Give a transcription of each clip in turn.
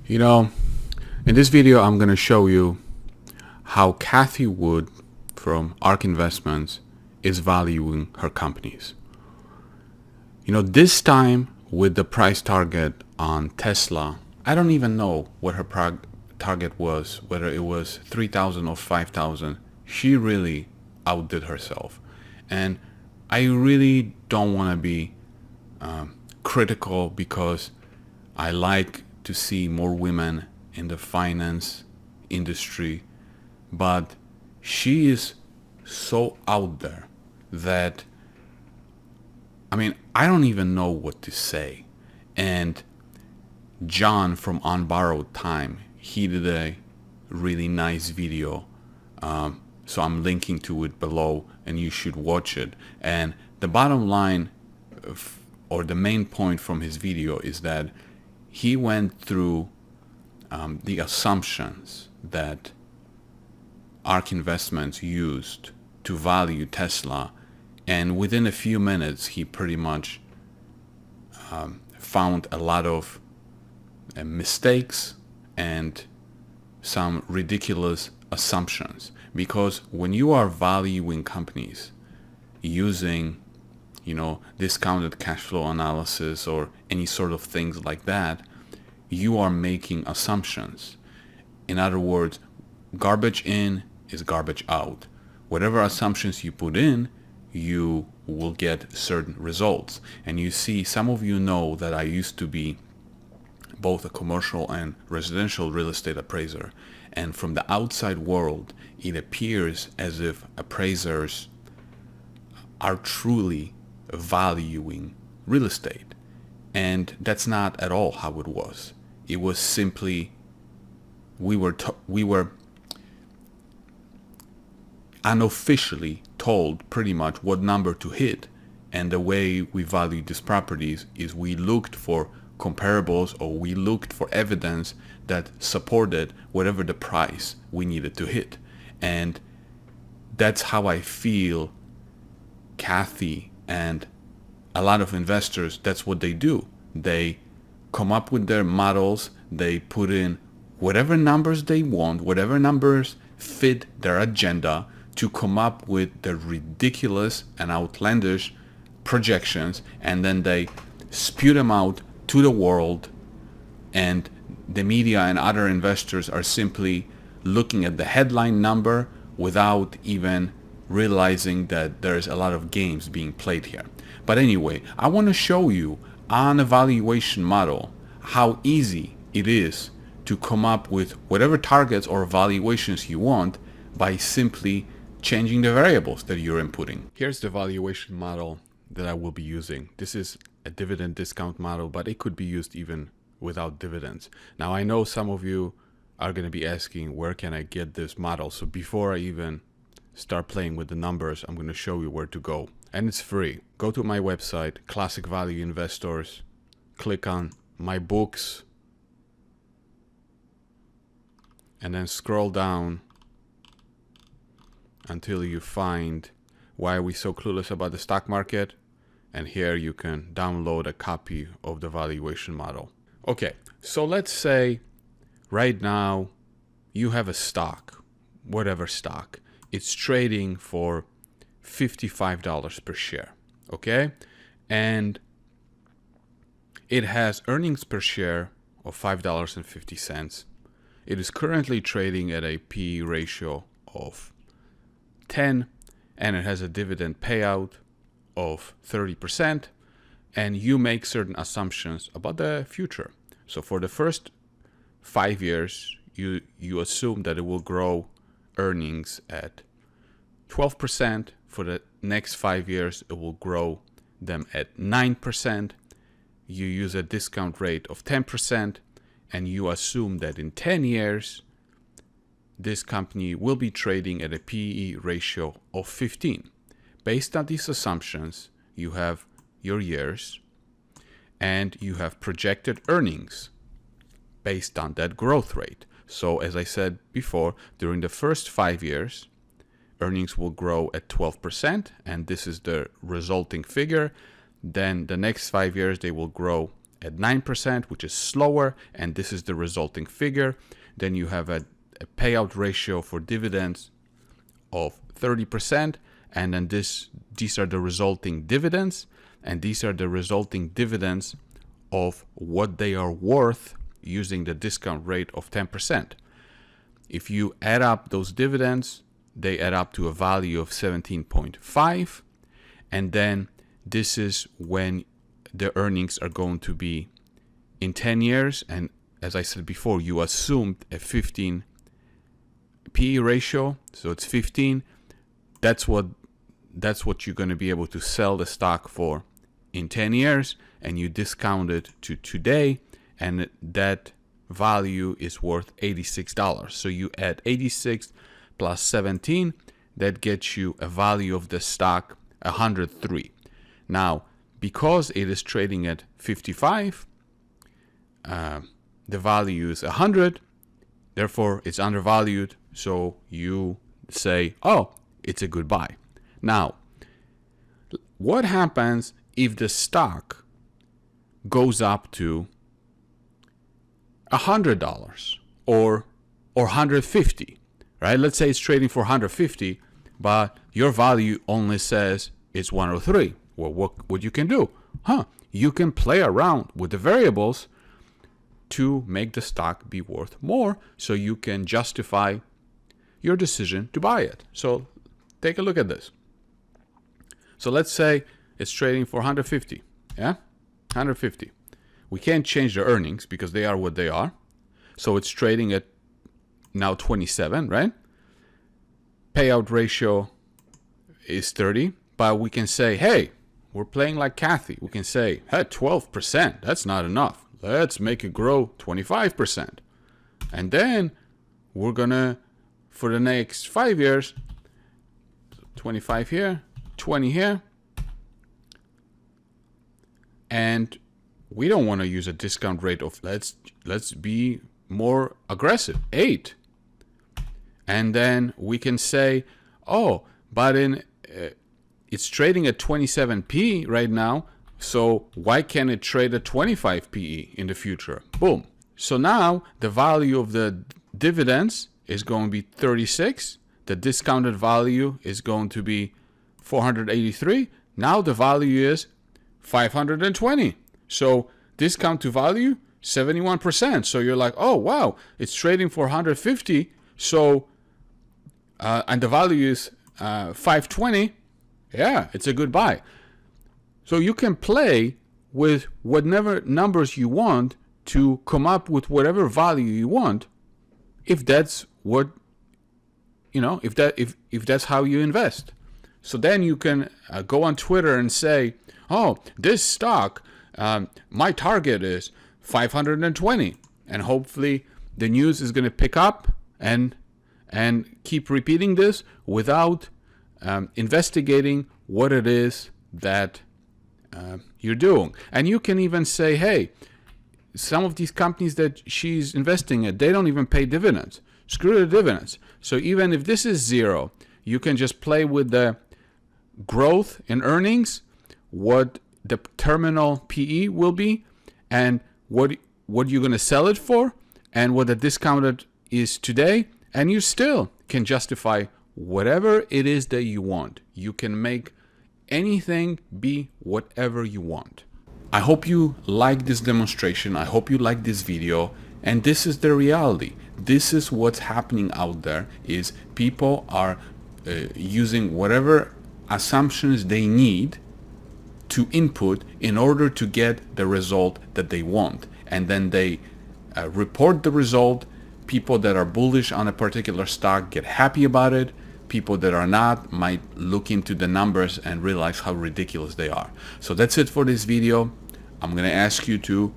You know, in this video, I'm going to show you how Cathie Wood from ARK Investments is valuing her companies. This time with the price target on Tesla, I don't even know what her target was, whether it was 3,000 or 5,000. She really outdid herself. And I really don't want to be critical because I like to see more women in the finance industry, but she is so out there that I don't even know what to say. And John from On Borrowed Time, he did a really nice video, so I'm linking to it below and you should watch it. And the bottom line or the main point from his video is that he went through the assumptions that ARK Investments used to value Tesla, and within a few minutes he pretty much found a lot of mistakes and some ridiculous assumptions. Because when you are valuing companies using discounted cash flow analysis or any sort of things like that, you are making assumptions. In other words, garbage in is garbage out. Whatever assumptions you put in, you will get certain results. And you see, some of you know that I used to be both a commercial and residential real estate appraiser. And from the outside world, it appears as if appraisers are truly valuing real estate. And that's not at all how it was. It was simply we were unofficially told pretty much what number to hit, and the way we valued these properties is we looked for comparables, or we looked for evidence that supported whatever the price we needed to hit. And that's how I feel Cathie and a lot of investors, that's what they do. They come up with their models, they put in whatever numbers they want, whatever numbers fit their agenda, to come up with the ridiculous and outlandish projections, and then they spew them out to the world, and the media and other investors are simply looking at the headline number without even realizing that there's a lot of games being played here. But anyway, I want to show you on a valuation model how easy it is to come up with whatever targets or valuations you want by simply changing the variables that you're inputting. Here's the valuation model that I will be using. This is a dividend discount model, but it could be used even without dividends. Now, I know some of you are going to be asking, where can I get this model? So before I even start playing with the numbers, I'm going to show you where to go. And it's free. Go to my website, Classic Value Investors, click on my books, and then scroll down until you find Why Are We So Clueless About the Stock Market? And here you can download a copy of the valuation model. Okay, so let's say right now you have a stock, whatever stock. It's trading for $55 per share, okay? And it has earnings per share of $5.50. It is currently trading at a PE ratio of 10, and it has a dividend payout of 30%, and you make certain assumptions about the future. So for the first 5 years, you assume that it will grow earnings at 12%. For the next 5 years, it will grow them at 9%. You use a discount rate of 10%, and you assume that in 10 years, this company will be trading at a PE ratio of 15. Based on these assumptions, you have your years, and you have projected earnings based on that growth rate. So as I said before, during the first 5 years, earnings will grow at 12%, and this is the resulting figure. Then the next 5 years, they will grow at 9%, which is slower, and this is the resulting figure. Then you have a payout ratio for dividends of 30%, and then these are the resulting dividends, and these are the resulting dividends of what they are worth using the discount rate of 10%. If you add up those dividends, they add up to a value of 17.5, and then this is when the earnings are going to be in 10 years. And as I said before, you assumed a 15 PE ratio, so it's 15. That's what you're going to be able to sell the stock for in 10 years, and you discount it to today, and that value is worth $86. So you add 86 plus 17, that gets you a value of the stock 103. Now, because it is trading at 55, the value is 100, therefore it's undervalued, so you say, oh, it's a good buy. Now, what happens if the stock goes up to $100 or 150, right? Let's say it's trading for 150, but your value only says it's 103. Well, what you can do? You can play around with the variables to make the stock be worth more, so you can justify your decision to buy it. So take a look at this. So let's say it's trading for 150, yeah? 150. We can't change the earnings because they are what they are. So it's trading at now 27, right? Payout ratio is 30, but we can say, hey, we're playing like Cathie. We can say, hey, 12%, that's not enough. Let's make it grow 25%. And then we're gonna, for the next 5 years, 25 here, 20 here. And we don't want to use a discount rate of, let's be more aggressive, 8. And then we can say, oh, but it's trading at 27p right now, so why can't it trade at 25 PE in the future? Boom. So now the value of the dividends is going to be 36. The discounted value is going to be 483. Now the value is 520. So discount to value, 71%. So you're like, oh, wow, it's trading for 150. So, and the value is 520. Yeah, it's a good buy. So you can play with whatever numbers you want to come up with whatever value you want, if that's what, if that's how you invest. So then you can go on Twitter and say, oh, this stock, my target is 520, and hopefully the news is going to pick up and keep repeating this without investigating what it is that you're doing. And you can even say, hey, some of these companies that she's investing in, they don't even pay dividends. Screw the dividends. So even if this is 0, you can just play with the growth in earnings, what the terminal PE will be, and what you're going to sell it for, and what the discounted is today, and you still can justify whatever it is that you want. You can make anything be whatever you want. I hope you like this demonstration. I hope you like this video. And this is the reality. This is what's happening out there, is people are using whatever assumptions they need to input in order to get the result that they want. And then they report the result. People that are bullish on a particular stock get happy about it. People that are not might look into the numbers and realize how ridiculous they are. So that's it for this video. I'm going to ask you to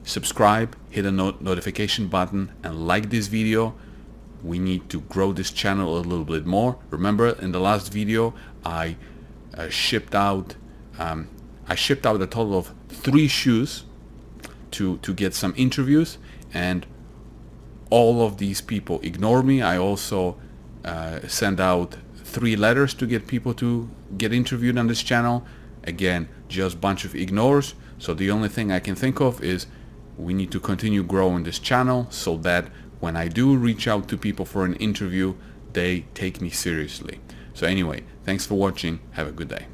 subscribe, hit the notification button, and like this video. We need to grow this channel a little bit more. Remember, in the last video, I shipped out a total of 3 shoes to get some interviews, and all of these people ignored me. I also sent out 3 letters to get people to get interviewed on this channel. Again, just a bunch of ignores. So the only thing I can think of is we need to continue growing this channel so that when I do reach out to people for an interview, they take me seriously. So anyway, thanks for watching. Have a good day.